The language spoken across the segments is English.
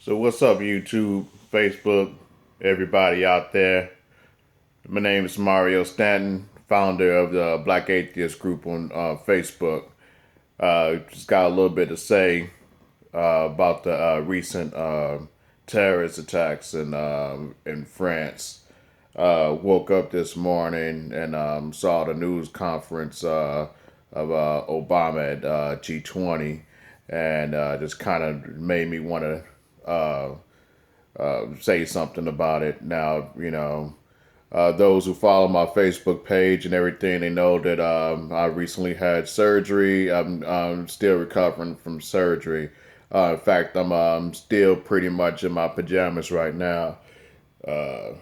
So what's up, YouTube, Facebook, everybody out there? My name is Mario Stanton, founder of the Black Atheist group on Facebook. Just got a little bit to say about the recent terrorist attacks in France. Woke up this morning and saw the news conference of Obama at G20, and just kind of made me want to say something about it. Now, those who follow my Facebook page and everything, they know that I recently had surgery. I'm still recovering from surgery. In fact, I'm still pretty much in my pajamas right now.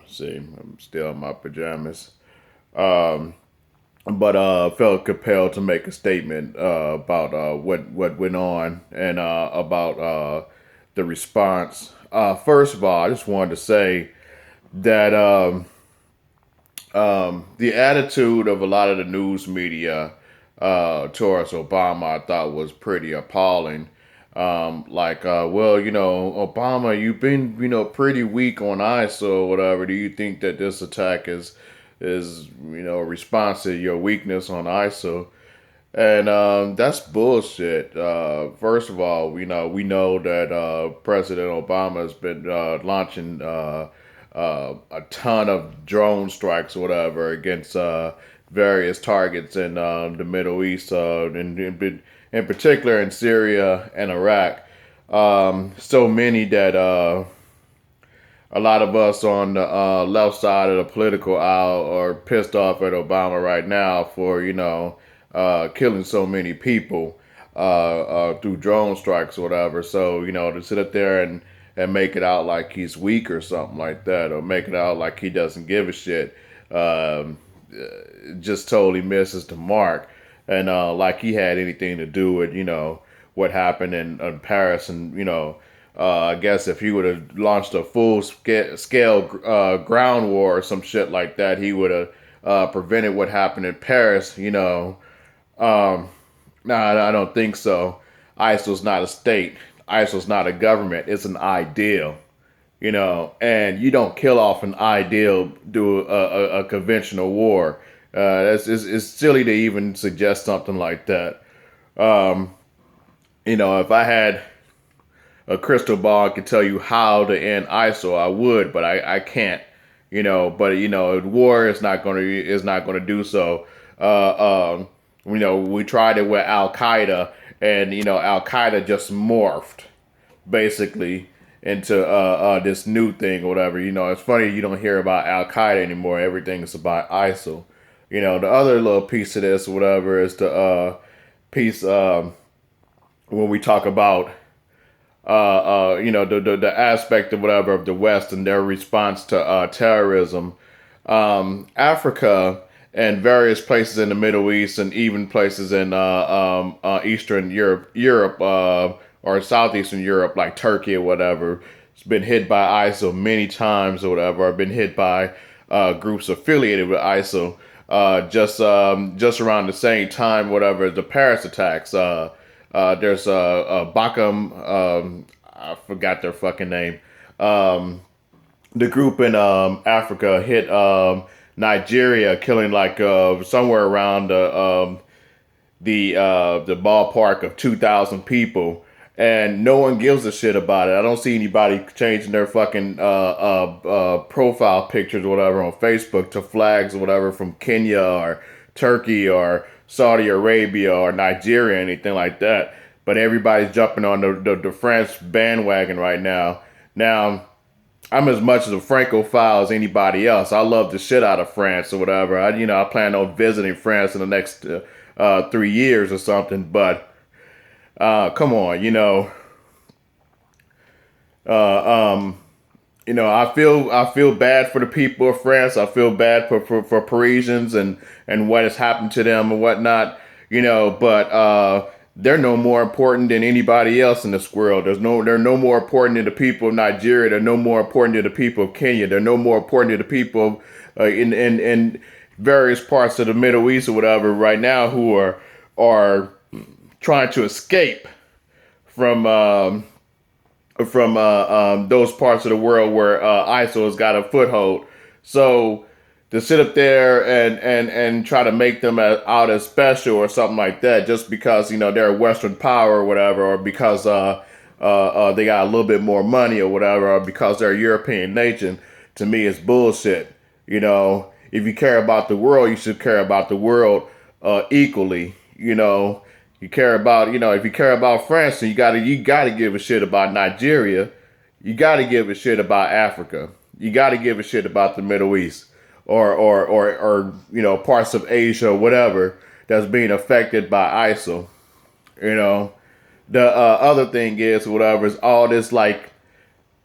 See, I'm still in my pajamas. Um, but felt compelled to make a statement about what went on and about the response. First of all, I just wanted to say that the attitude of a lot of the news media towards Obama, I thought was pretty appalling. Well, Obama, you've been, pretty weak on ISIL or whatever. Do you think that this attack is a response to your weakness on ISIL? And that's bullshit. First of all, we know that President Obama has been launching a ton of drone strikes or whatever against various targets in the Middle East, in particular in Syria and Iraq. So many that a lot of us on the left side of the political aisle are pissed off at Obama right now for, killing so many people through drone strikes or whatever. So, to sit up there and make it out like he's weak or something like that, or make it out like he doesn't give a shit, just totally misses the mark. And like he had anything to do with, what happened in Paris. And, I guess if he would have launched a full scale ground war or some shit like that, he would have prevented what happened in Paris, No, I don't think so. ISIL's not a state. ISIL's not a government. It's an ideal, and you don't kill off an ideal through a conventional war. It's silly to even suggest something like that. Um, if I had a crystal ball, I could tell you how to end ISIL, I would, but I can't. But war is not gonna do so. We tried it with Al Qaeda, and Al Qaeda just morphed basically into this new thing or whatever. It's funny you don't hear about Al Qaeda anymore. Everything is about ISIL. The other little piece of this or whatever is the piece when we talk about the aspect of whatever of the West and their response to terrorism. Africa and various places in the Middle East and even places in Eastern Europe or Southeastern Europe, like Turkey or whatever, it's been hit by ISIL many times or whatever, or been hit by groups affiliated with ISIL. Just around the same time, whatever, the Paris attacks. There's Bakum, I forgot their fucking name. The group in Africa hit Nigeria, killing like somewhere around the ballpark of 2,000 people, and no one gives a shit about it. I don't see anybody changing their fucking profile pictures or whatever on Facebook to flags or whatever from Kenya or Turkey or Saudi Arabia or Nigeria, anything like that. But everybody's jumping on the France bandwagon right now. Now, I'm as much as a Francophile as anybody else. I love the shit out of France or whatever. I plan on visiting France in the next 3 years or something. But come on, I feel bad for the people of France. I feel bad for Parisians and what has happened to them and whatnot. But they're no more important than anybody else in this world. They're no more important than the people of Nigeria. They're no more important than the people of Kenya. They're no more important than the people in various parts of the Middle East or whatever right now who are trying to escape from from those parts of the world where ISIL has got a foothold. So to sit up there and try to make them out as special or something like that, just because they're a Western power or whatever, or because they got a little bit more money or whatever, or because they're a European nation, to me is bullshit. If you care about the world, you should care about the world equally. You care about, if you care about France, then you gotta give a shit about Nigeria. You gotta give a shit about Africa. You gotta give a shit about the Middle East, or parts of Asia or whatever that's being affected by ISIL. The other thing is whatever is all this like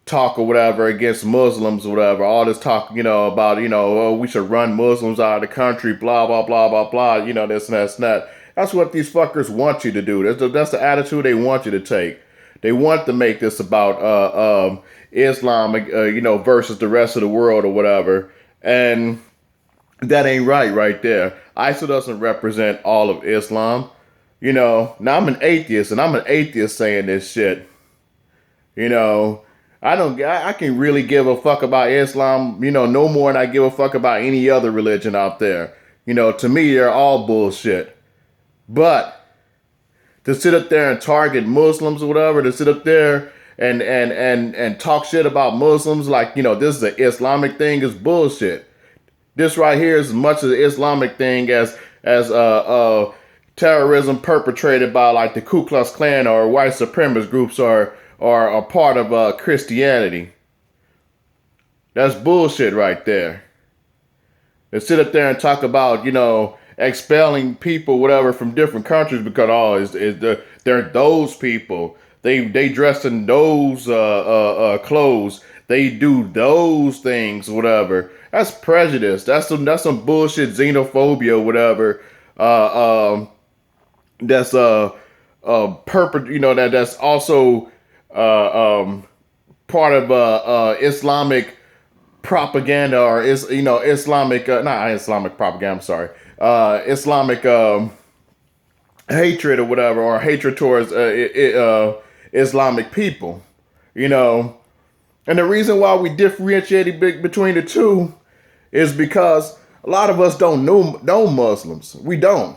talk or whatever against Muslims or whatever. All this talk, about, oh, we should run Muslims out of the country, blah, blah, blah, blah, blah, this and that's not. That's what these fuckers want you to do. That's the attitude they want you to take. They want to make this about Islam, versus the rest of the world or whatever. And that ain't right there. ISIL doesn't represent all of Islam. Now I'm an atheist, and I'm an atheist saying this shit. I can really give a fuck about Islam, no more than I give a fuck about any other religion out there. To me, they're all bullshit. But to sit up there and target Muslims or whatever, to sit up there and talk shit about Muslims like, this is an Islamic thing is bullshit. This right here is as much of the Islamic thing as terrorism perpetrated by like the Ku Klux Klan or white supremacist groups are a part of Christianity. That's bullshit right there. They sit up there and talk about, expelling people, whatever, from different countries because they're those people. They dress in those clothes. They do those things, whatever. That's prejudice. That's some bullshit xenophobia, whatever. That's that's also part of Islamic propaganda, or Islamic not Islamic propaganda. I'm sorry. Islamic hatred or whatever, or hatred towards Islamic people, And the reason why we differentiate between the two is because a lot of us don't know Muslims. We don't.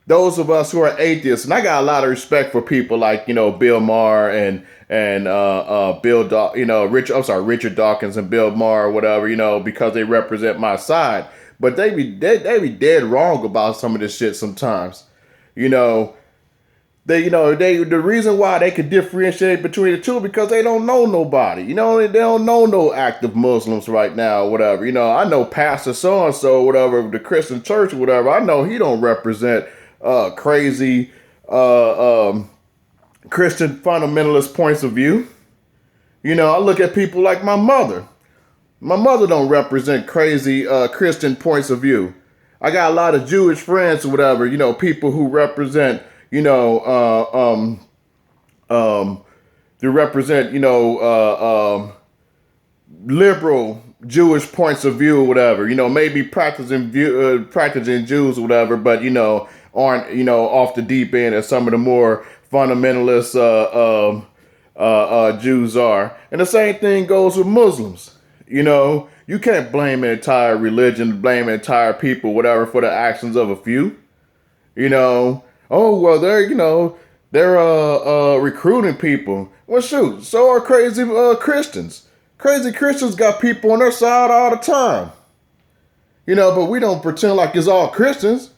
Those of us who are atheists, and I got a lot of respect for people like Bill Maher and Richard Dawkins and Bill Maher or whatever, because they represent my side. But they be dead wrong about some of this shit sometimes. The reason why they could differentiate between the two because they don't know nobody. They don't know no active Muslims right now or whatever. I know Pastor so and so whatever of the Christian church or whatever. I know he don't represent crazy Christian fundamentalist points of view. I look at people like my mother. My mother don't represent crazy Christian points of view. I got a lot of Jewish friends or whatever, people who represent, they represent, liberal Jewish points of view or whatever, maybe practicing Jews or whatever, but, aren't, off the deep end as some of the more fundamentalist Jews are. And the same thing goes with Muslims. You can't blame an entire religion, blame entire people, whatever, for the actions of a few. Oh, well, they're recruiting people. Well, shoot, so are crazy Christians. Crazy Christians got people on their side all the time. But we don't pretend like it's all Christians.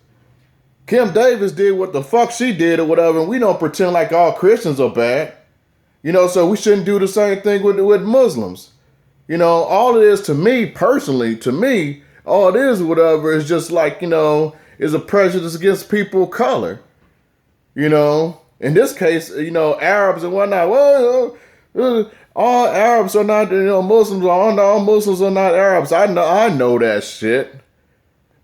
Kim Davis did what the fuck she did or whatever, and we don't pretend like all Christians are bad. So we shouldn't do the same thing with Muslims. All it is to me, personally, all it is, whatever, is just like, is a prejudice against people of color. In this case, Arabs and whatnot. Well, all Arabs are not, Muslims are, all Muslims are not Arabs. I know that shit.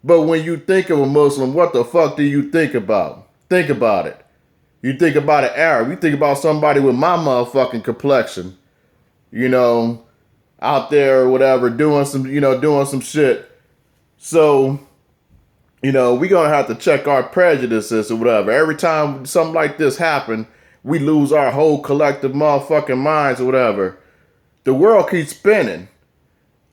But when you think of a Muslim, what the fuck do you think about? Think about it. You think about an Arab. You think about somebody with my motherfucking complexion. Out there or whatever, doing some shit. So, we're going to have to check our prejudices or whatever. Every time something like this happen, we lose our whole collective motherfucking minds or whatever. The world keeps spinning.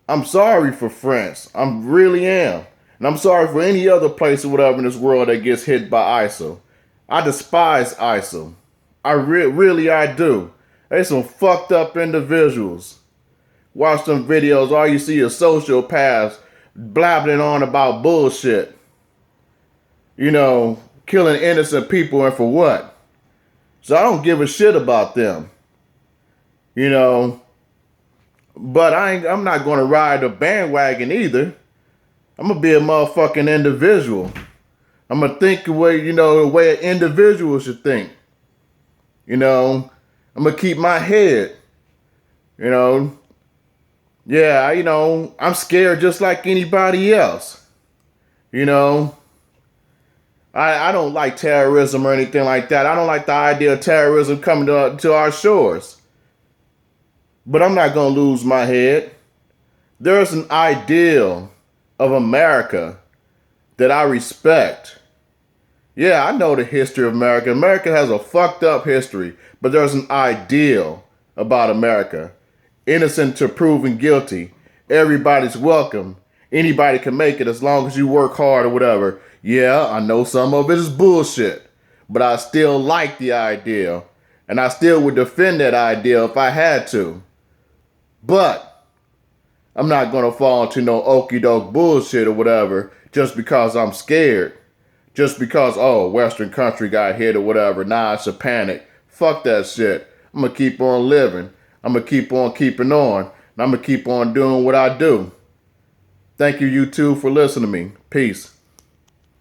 I'm sorry for France. I really am. And I'm sorry for any other place or whatever in this world that gets hit by ISIL. I despise ISIL. I do. They some fucked up individuals. Watch them videos, all you see is sociopaths blabbing on about bullshit. You know, killing innocent people, and for what? So I don't give a shit about them. You know, but I'm not gonna ride a bandwagon either. I'm gonna be a motherfucking individual. I'm gonna think the way, the way an individual should think. I'm gonna keep my head. Yeah, I'm scared just like anybody else. I don't like terrorism or anything like that. I don't like the idea of terrorism coming to our shores. But I'm not going to lose my head. There's an ideal of America that I respect. Yeah, I know the history of America. America has a fucked up history, but there's an ideal about America. Innocent to proven guilty. Everybody's welcome. Anybody can make it as long as you work hard or whatever. Yeah, I know some of it is bullshit, but I still like the idea, and I still would defend that idea if I had to. But I'm not going to fall into no okie doke bullshit or whatever just because I'm scared. Just because, oh, Western country got hit or whatever. Nah, it's a panic. Fuck that shit. I'm going to keep on living. I'm going to keep on keeping on. And I'm going to keep on doing what I do. Thank you, YouTube, for listening to me. Peace.